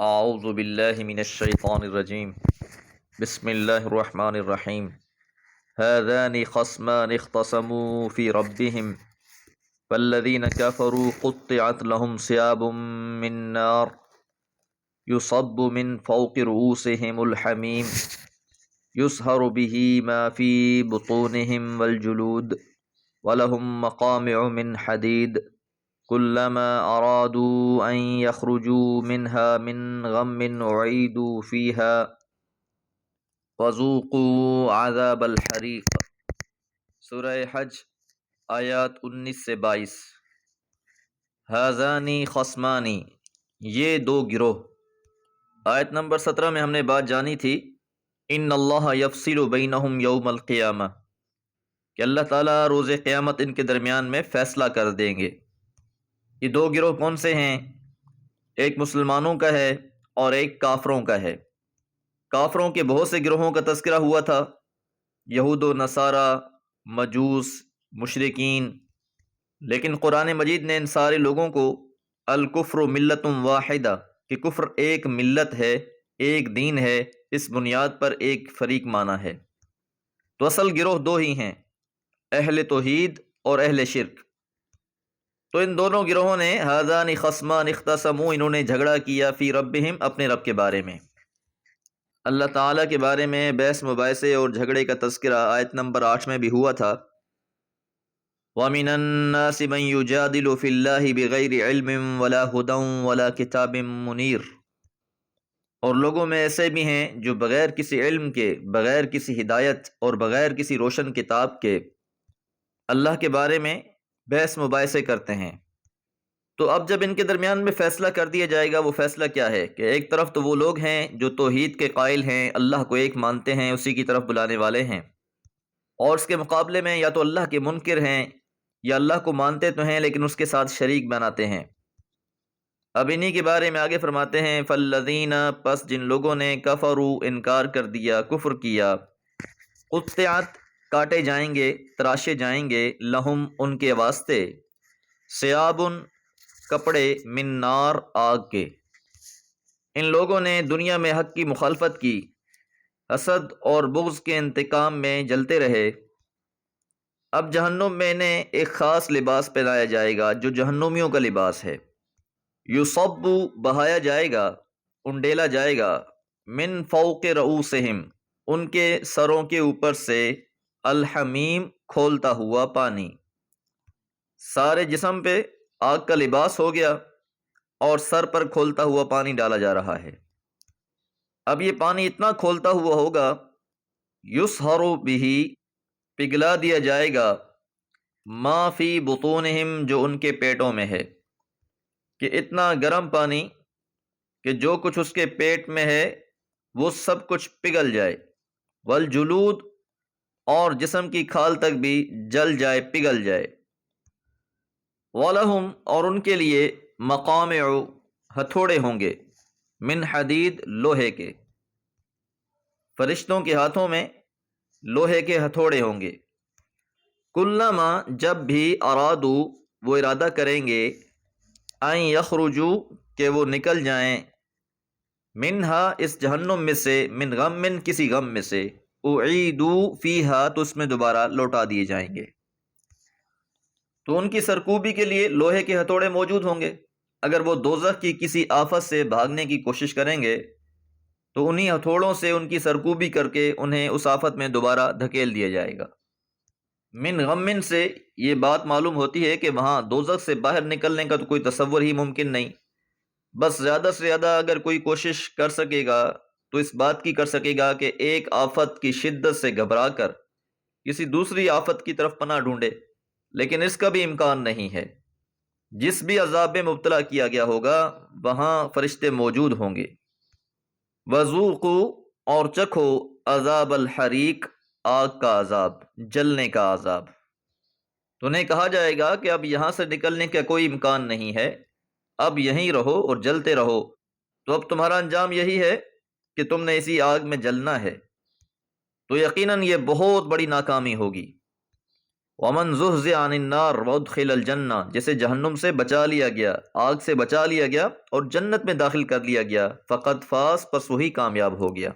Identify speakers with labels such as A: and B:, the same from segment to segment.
A: اعوذ باللہ من الشیطان الرجیم بسم اللہ الرحمن الرحیم هذان خصمان اختصموا في ربهم فالذين كفروا قطعت لهم ثياب من نار يصب من فوق رؤوسهم الحميم يصهر به ما في بطونهم والجلود ولهم مقامع من حديد كلما أرادوا أن يخرجوا منها من غم أعيدوا فيها وذوقوا عذاب الحریق۔ سورہ حج آیات 19 سے 22۔ ہذانی خصمانی، یہ دو گروہ۔ آیت نمبر 17 میں ہم نے بات جانی تھی ان اللہ یفصل بینہم یوم القیامہ، کہ اللہ تعالیٰ روز قیامت ان کے درمیان میں فیصلہ کر دیں گے۔ یہ دو گروہ کون سے ہیں؟ ایک مسلمانوں کا ہے اور ایک کافروں کا ہے۔ کافروں کے بہت سے گروہوں کا تذکرہ ہوا تھا، یہود و نصارہ، مجوس، مشرکین، لیکن قرآن مجید نے ان سارے لوگوں کو الکفر ملت واحدہ، کہ کفر ایک ملت ہے، ایک دین ہے، اس بنیاد پر ایک فریق مانا ہے۔ تو اصل گروہ دو ہی ہیں، اہل توحید اور اہل شرک۔ تو ان دونوں گروہوں نے ہذان خصمان اختصموا، انہوں نے جھگڑا کیا فی ربہم، اپنے رب کے بارے میں۔ اللہ تعالیٰ کے بارے میں بحث مباحثے اور جھگڑے کا تذکرہ آیت نمبر 8 میں بھی ہوا تھا۔ وَمِنَ النَّاسِ مَن يُجَادِلُ فِي اللَّهِ بِغَيْرِ عِلْمٍ وَلَا هُدًى وَلَا كِتَابٍ مُنِيرٍ، اور لوگوں میں ایسے بھی ہیں جو بغیر کسی علم کے، بغیر کسی ہدایت اور بغیر کسی روشن کتاب کے اللہ کے بارے میں بحث مباحثے کرتے ہیں۔ تو اب جب ان کے درمیان میں فیصلہ کر دیا جائے گا، وہ فیصلہ کیا ہے کہ ایک طرف تو وہ لوگ ہیں جو توحید کے قائل ہیں، اللہ کو ایک مانتے ہیں، اسی کی طرف بلانے والے ہیں، اور اس کے مقابلے میں یا تو اللہ کے منکر ہیں، یا اللہ کو مانتے تو ہیں لیکن اس کے ساتھ شریک بناتے ہیں۔ اب انہی کے بارے میں آگے فرماتے ہیں فالذین، پس جن لوگوں نے کفروا، انکار کر دیا، کفر کیا، قطعت، کاٹے جائیں گے، تراشے جائیں گے، لہم، ان کے واسطے، ثیابن، کپڑے، من نار، آگ کے۔ ان لوگوں نے دنیا میں حق کی مخالفت کی، حسد اور بغض کے انتقام میں جلتے رہے۔ اب جہنم میں انہیں ایک خاص لباس پہنایا جائے گا جو جہنمیوں کا لباس ہے۔ یصب، بہایا جائے گا، انڈیلا جائے گا، من فوق رؤوسہم، ان کے سروں کے اوپر سے، الحمیم، کھولتا ہوا پانی۔ سارے جسم پہ آگ کا لباس ہو گیا اور سر پر کھولتا ہوا پانی ڈالا جا رہا ہے۔ اب یہ پانی اتنا کھولتا ہوا ہوگا، یصہر بہ، پگھلا دیا جائے گا، ما فی بطونہم، جو ان کے پیٹوں میں ہے، کہ اتنا گرم پانی کہ جو کچھ اس کے پیٹ میں ہے وہ سب کچھ پگھل جائے، والجلود، اور جسم کی کھال تک بھی جل جائے، پگھل جائے، وَلَهُمْ، اور ان کے لیے، مقامع، ہتھوڑے ہوں گے، من حدید، لوہے کے۔ فرشتوں کے ہاتھوں میں لوہے کے ہتھوڑے ہوں گے۔ کلما، جب بھی، ارادو، وہ ارادہ کریں گے، ان یخرجو، کہ وہ نکل جائیں، منہا، اس جہنم میں سے، من غم، کسی غم میں سے، اعیدو فیہا، تو اس میں دوبارہ لوٹا دیے جائیں گے۔ تو ان کی سرکوبی کے لیے لوہے کے ہتھوڑے موجود ہوں گے۔ اگر وہ دوزخ کی کسی آفت سے بھاگنے کی کوشش کریں گے تو انہی ہتھوڑوں سے ان کی سرکوبی کر کے انہیں اس آفت میں دوبارہ دھکیل دیا جائے گا۔ من غم سے یہ بات معلوم ہوتی ہے کہ وہاں دوزخ سے باہر نکلنے کا تو کوئی تصور ہی ممکن نہیں۔ بس زیادہ سے زیادہ اگر کوئی کوشش کر سکے گا تو اس بات کی کر سکے گا کہ ایک آفت کی شدت سے گھبرا کر کسی دوسری آفت کی طرف پناہ ڈھونڈے، لیکن اس کا بھی امکان نہیں ہے۔ جس بھی عذاب میں مبتلا کیا گیا ہوگا وہاں فرشتے موجود ہوں گے۔ وذوقوا، اور چکھو، عذاب الحریق، آگ کا عذاب، جلنے کا عذاب۔ تو انہیں کہا جائے گا کہ اب یہاں سے نکلنے کا کوئی امکان نہیں ہے، اب یہیں رہو اور جلتے رہو، تو اب تمہارا انجام یہی ہے کہ تم نے اسی آگ میں جلنا ہے۔ تو یقیناً یہ بہت بڑی ناکامی ہوگی۔ ومن زحزح عن النار وادخل الجنہ، جسے جہنم سے بچا لیا گیا، آگ سے بچا لیا گیا اور جنت میں داخل کر لیا گیا، فقد فاز، پس وہی کامیاب ہو گیا۔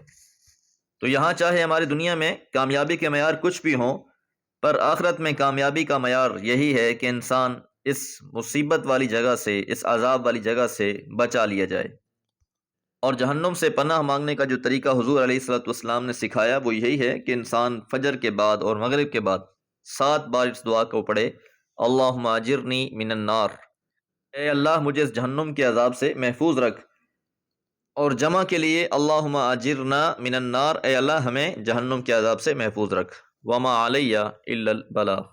A: تو یہاں چاہے ہماری دنیا میں کامیابی کے معیار کچھ بھی ہوں، پر آخرت میں کامیابی کا معیار یہی ہے کہ انسان اس مصیبت والی جگہ سے، اس عذاب والی جگہ سے بچا لیا جائے۔ اور جہنم سے پناہ مانگنے کا جو طریقہ حضور علیہ الصلوۃ والسلام نے سکھایا وہ یہی ہے کہ انسان فجر کے بعد اور مغرب کے بعد 7 بار اس دعا کو پڑھے، اللہم اجرنی من النار، اے اللہ مجھے اس جہنم کے عذاب سے محفوظ رکھ، اور جمع کے لیے اللہم اجرنا من النار، اے اللہ ہمیں جہنم کے عذاب سے محفوظ رکھ، وما علیہ الا البلاغ۔